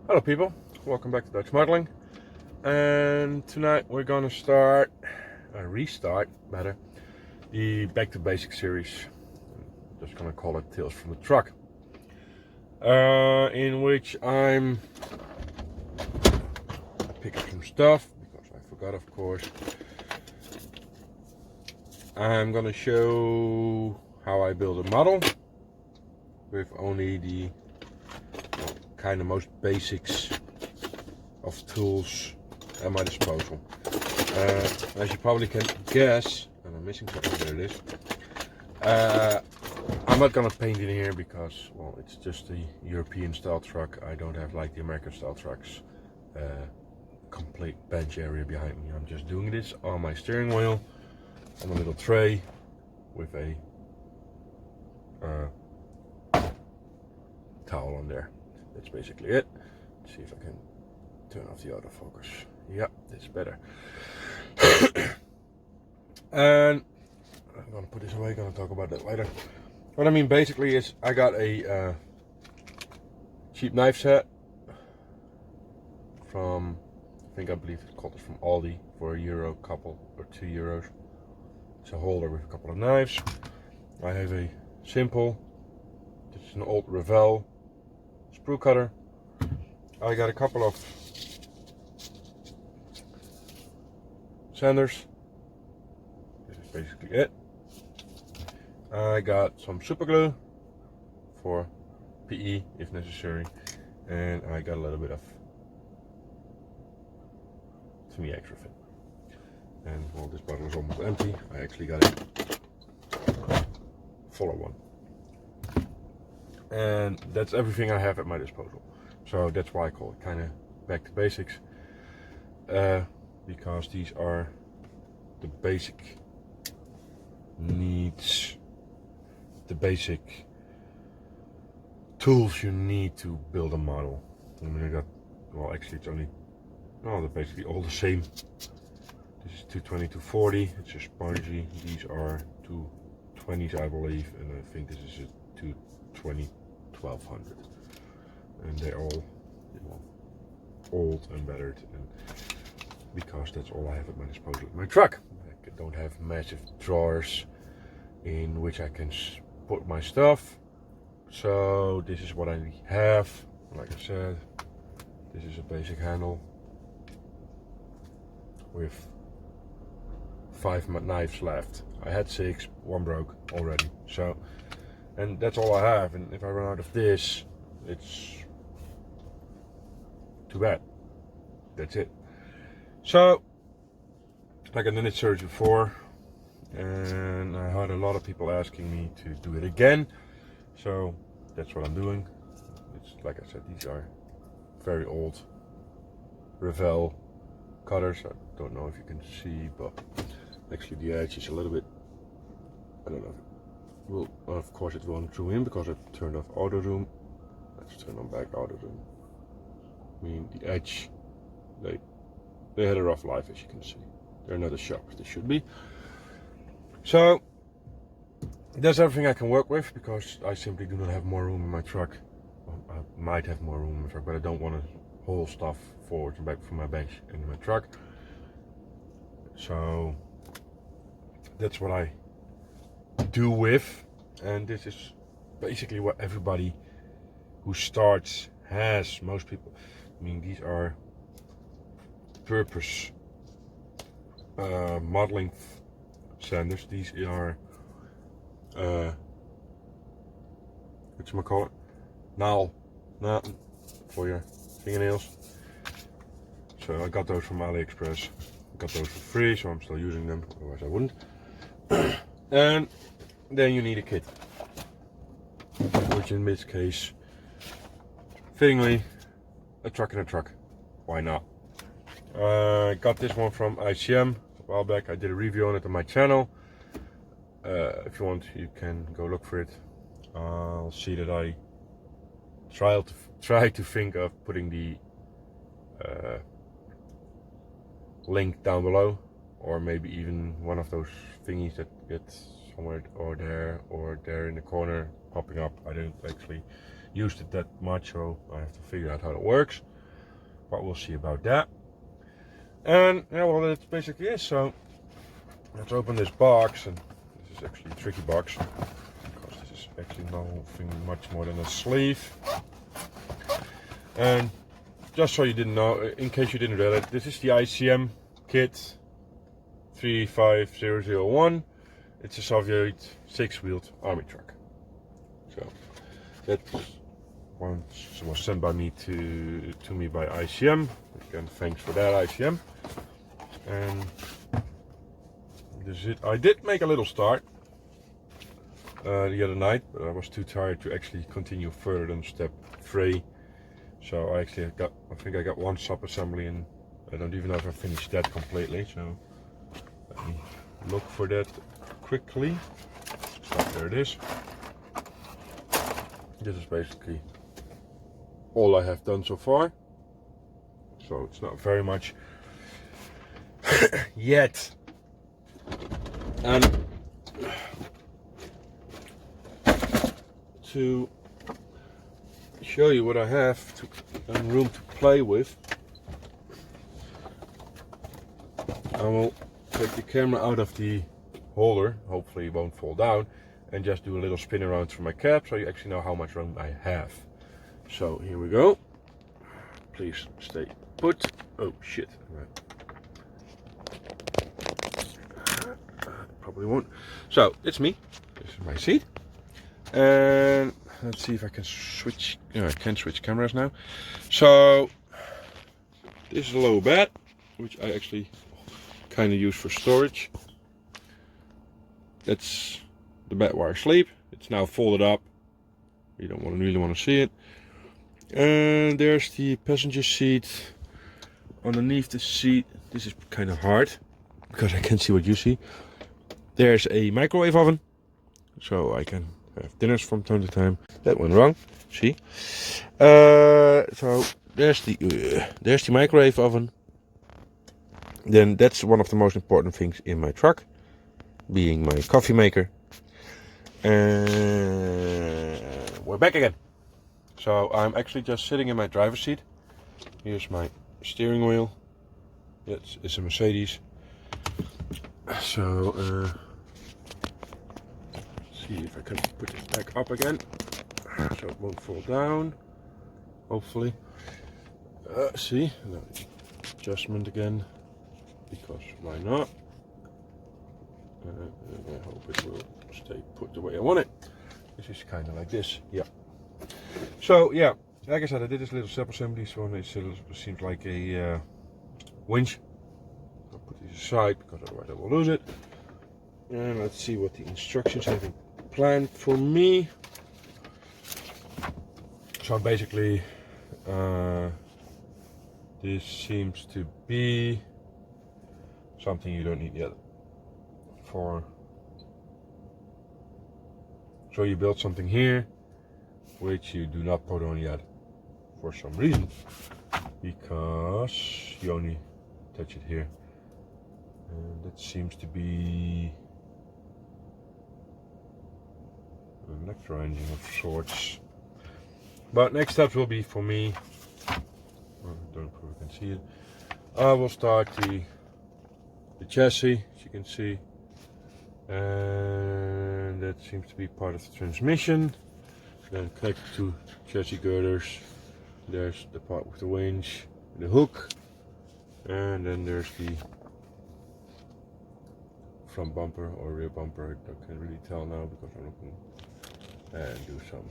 Hello people, welcome back to Dutch Modeling. And tonight we're gonna start, restart better, the Back to Basics series. I'm just gonna call it Tales from the Truck. In which I'm picking some stuff, because I forgot of course. I'm gonna show how I build a model with only the kind of most basics of tools at my disposal. As you probably can guess, and I'm missing something, there it is. I'm not gonna paint in here because, well, it's just a European style truck. I don't have like the American style trucks, complete bench area behind me. I'm just doing this on my steering wheel on a little tray with a towel on there. That's basically it. Let's see if I can turn off the autofocus. Yeah, that's better. And I'm gonna put this away, gonna talk about that later. What I mean basically is I got a cheap knife set from, I believe it's called it from Aldi for €1 couple or €2. It's a holder with a couple of knives. I have a simple, this is an old Revell sprue cutter. I got a couple of sanders. This is basically it. I got some super glue for PE if necessary, and I got a little bit of Timmy extra fit. And well, this bottle is almost empty. I actually got a fuller one. And that's everything I have at my disposal. So that's why I call it kind of back to basics. Because these are the basic needs, the basic tools you need to build a model. I mean, I got, well, actually it's only, well, they're basically all the same. This is 220, 240, it's a spongy. These are 220s, I believe, and I think this is a 220 1200. And they're all, well, old and battered, and because that's all I have at my disposal in my truck. I don't have massive drawers in which I can put my stuff. So this is what I have. Like I said, this is a basic handle with 5 knives left. I had 6, one broke already. So, and that's all I have. And if I run out of this, it's too bad. That's it. So, like I did it search before, and I heard a lot of people asking me to do it again. So that's what I'm doing. It's like I said, these are very old Revell cutters. I don't know if you can see, but actually the edge is a little bit, I don't know. Well, of course it won't zoom in because I turned off auto zoom. Let's turn on back auto zoom. I mean, the edge, they had a rough life, as you can see. They're not as sharp as they should be. So that's everything I can work with, because I simply do not have more room in my truck. Well, I might have more room in my truck, but I don't want to haul stuff forward and back from my bench in my truck. So that's what I do with, and this is basically what everybody who starts has. Most people, I mean, these are purpose modeling sanders. These are whatchamacallit, nail for your fingernails. So I got those from AliExpress. Got those for free, so I'm still using them, otherwise I wouldn't. And then you need a kit, which in this case, fittingly, a truck in a truck. Why not? I got this one from ICM a while back. I did a review on it on my channel. If you want, you can go look for it. I'll see that I try to think of putting the link down below, or maybe even one of those thingies that gets somewhere or there in the corner popping up. I don't actually use it that much, so I have to figure out how it works. but we'll see about that. And yeah, well, that's basically it. So let's open this box, and this is actually a tricky box because this is actually nothing much more than a sleeve. And just so you didn't know, in case you didn't realize, this is the ICM kit 35001. It's a Soviet 6-wheeled army truck. So that once was sent by me to me by ICM. Again, thanks for that, ICM. And this is it. I did make a little start the other night, but I was too tired to actually continue further than step 3. So I actually got, I think I got one sub assembly, and I don't even know if I finished that completely. So let me look for that quickly. So there it is. This is basically all I have done so far. So it's not very much yet. And to show you what I have and room to play with, I will take the camera out of the holder, hopefully it won't fall down, and just do a little spin around through my cap so you actually know how much room I have. So here we go. Please stay put. Oh shit. Probably won't. So it's me. This is my seat. And let's see if I can switch. I can switch cameras now. So this is a low bed, which I actually kind of use for storage. That's the bed where I sleep. It's now folded up. You don't really want to see it. And there's the passenger seat. Underneath the seat, this is kind of hard because I can't see what you see. There's a microwave oven, so I can have dinners from time to time. That went wrong. See. So there's the microwave oven. Then that's one of the most important things in my truck, being my coffee maker. And we're back again. So I'm actually just sitting in my driver's seat. Here's my steering wheel. It's a Mercedes. So see if I can put it back up again so it won't fall down, hopefully. See, no, adjustment again, because why not? I hope it will stay put the way I want it. This is kind of like this, yeah. So yeah, like I said, I did this little sub-assembly, so it seems like a winch. I'll put these aside because otherwise I will lose it. And let's see what the instructions have been planned for me. So basically, this seems to be something you don't need yet. So you build something here, which you do not put on yet for some reason, because you only touch it here, and that seems to be an electro engine of sorts. But next steps will be for me, I don't know if you can see it, I will start the chassis, as you can see, and that seems to be part of the transmission. Then connect to chassis girders. There's the part with the winch, the hook, and then there's the front bumper or rear bumper. I can't really tell now because I'm looking, and do some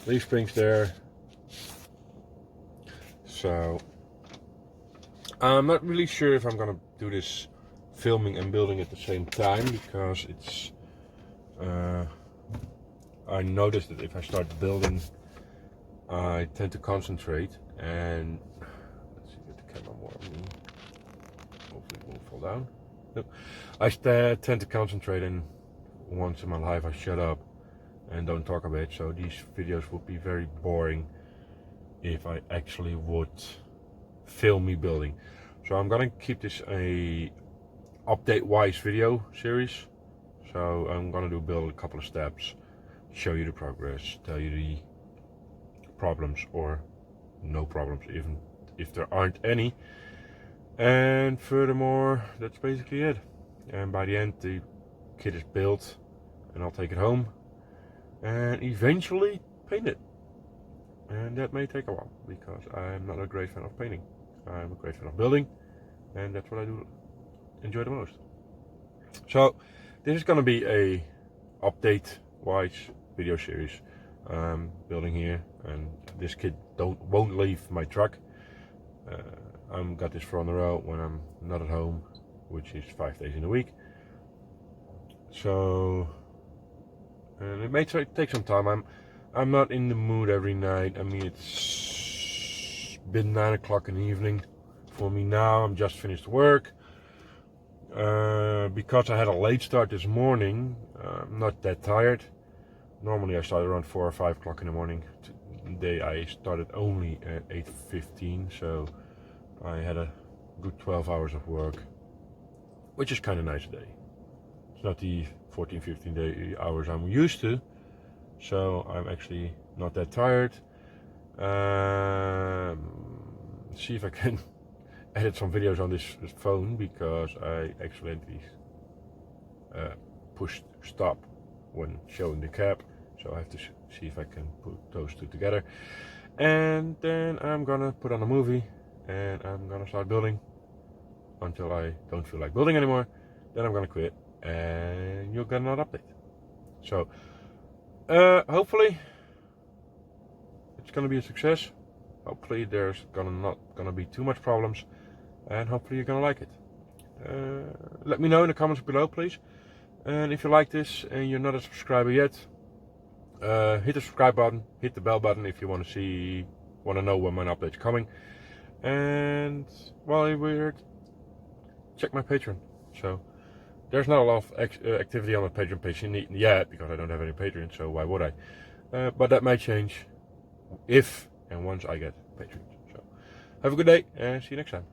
leaf springs there. So I'm not really sure if I'm gonna do this filming and building at the same time, because it's I noticed that if I start building I tend to concentrate, and let's see, get the camera more on me. Hopefully it won't fall down. Nope. I tend to concentrate, and once in my life I shut up and don't talk about it, so these videos would be very boring if I actually would film me building. So I'm gonna keep this a update wise video series. So I'm gonna build a couple of steps, show you the progress, tell you the problems or no problems even if there aren't any. And furthermore, that's basically it. And by the end, the kit is built, and I'll take it home and eventually paint it. And that may take a while because I'm not a great fan of painting. I'm a great fan of building, and that's what I do enjoy the most. So this is going to be a update-wise video series. I'm building here, and this kit won't leave my truck. I've got this for on the road when I'm not at home, which is 5 days in a week. So, and it may take some time. I'm not in the mood every night. I mean, it's been 9 o'clock in the evening for me now. I'm just finished work. Because I had a late start this morning, I'm not that tired. Normally I start around 4 or 5 o'clock in the morning. Today I started only at 8:15, so I had a good 12 hours of work, which is kind of nice today. It's not the 14-15 hours I'm used to, so I'm actually not that tired. See if I can edit some videos on this phone, because I accidentally pushed stop when showing the cab, so I have to see if I can put those two together. And then I'm gonna put on a movie, and I'm gonna start building until I don't feel like building anymore. Then I'm gonna quit, and you'll get another update. So hopefully it's gonna be a success. Hopefully there's not gonna be too much problems, and hopefully you're gonna like it. Let me know in the comments below, please. And if you like this and you're not a subscriber yet, hit the subscribe button, hit the bell button if you want to know when my update's coming. And while you're here, check my Patreon. So there's not a lot of activity on my Patreon page yet, because I don't have any Patreon, so why would I? But that might change if and once I get Patreon. So have a good day, and see you next time.